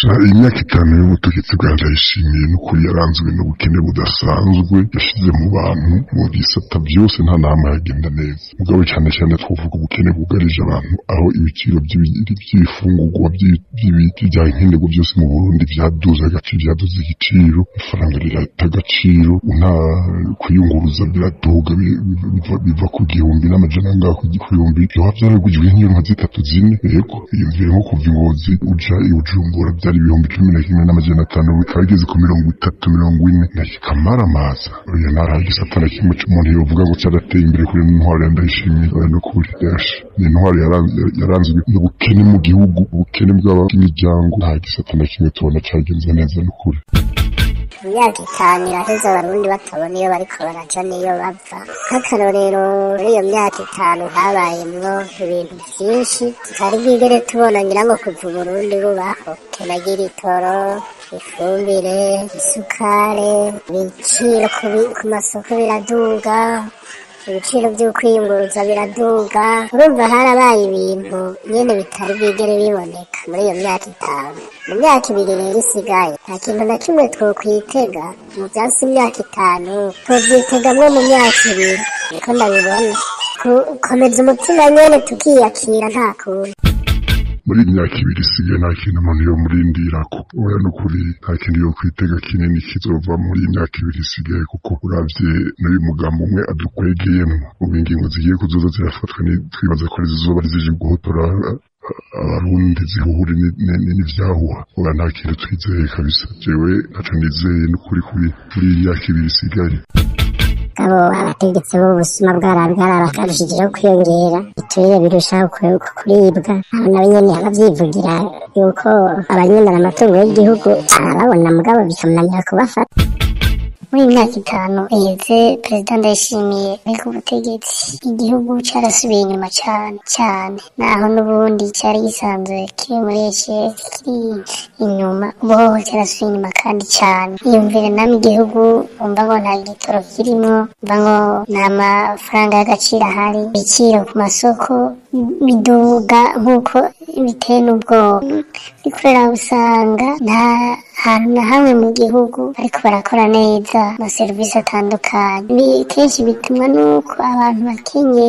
imyaka 5 y'ubutegetsi bwa Ndayishimiye n'ukuri yaranzwe n'ubukene budasanzwe yashize mu bantu mu bisata byose nta nama yagenda neza mugabo cyane twovuga ubukene bugarije abantu aho ibiciro by'ibifungurwa by'ibijya nkenerwa byose mu Burundi byaduze igiciro ifaranga rirata agaciro nta kuyunguruza biraduga biva ku gihumbi n'amajana ngaho ku gihumbi byo byaragujwe nk'inka zitatu zine yego iyumvire nko kuva Ingozi uja ibujumbura byari 11,500 bikageze ku 30-40 nakikamara amaza oya naragisata na kimwe cy'umuntu yovuga ngo cyarateye imbere kuri Ntwari Ndayishimiye no kuri yash ni Ntwari yaranzwe n'ubukene mu gihugu ubukene bw'abamiryango nta gisata na kimwe tubona cyagenze neza n'ukuri imyaka 5 iraheze abarundi batabona iyo bariko baraja niyo bava nk'akarorero muri iyo myaka 5 habayemwo ibintu byinshi tutari bwigere tubona ngira ngo kuva Burundi bubaho tunagira itoro ifumbire isukari ibiciro ku masoko biraduga ibiciro byo kwiyunguruza biraduga urumva harabaye ibintu nyene bitari bigere biboneka muri iyo myaka 5 mu myaka 2 rero isigaye nta kintu na kimwe twokwitega mu byasi imyaka 5 tuzitegamwe mu myaka 2 niko ndabibona komeza umutima nyene tukiyakira nta kuntu muri imyaka 2 isigaye nta kintu umuntu yo murindirako oya n'ukuri nta kintu yo kwitega kinini kizova muri imyaka 2 isigaye kuko uravye n'uyu mugambo umwe adukwegeyemo mu ngingo zigiye kuzoza zirafatwa twibaza ko zizoba zije guhotora abarundi zihuhure n'ivyahuha oya nta kintu twizeye kabisa jewe ntaco nizeye n'ukuri kuri imyaka 2 isigaye abo abategetsi b'ubusuma bwarabakabishije kwiyongera iturire birushaho kuribwa aho nawe nyene abavyivugira yuko abanyemera amatungo y'igihugu arababona mugabo bikamunanira kubafata muri imyaka 5 iheze Perezida Ndayishimiye ari ku butegetsi igihugu carasubiye inyuma cyane naho n'ubundi cyari gisanzwe kiri muri kiri inyuma ubu carasubiye inyuma kandi cyane iyumvire namwe igihugu umva ngo nta gitoro kirimo umva ngo nta mafaranga y'agaciro ahari ibiciro ku masoko biduga nk'uko biteye n'ubwoba bikorera usanga nta hantu na hamwe mu gihugu ariko barakora neza amaserivisi atandukanye kenshi bitumwa nuko abantu bakenye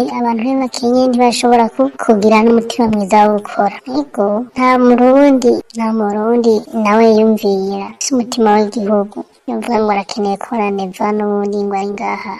ntibashobora kugira n'umutima mwiza wo gukora ariko nta murundi nawe yumvira si umutima w'igihugu yumva ngo arakeneye kubona neva n'ubundi ngo ari ngaha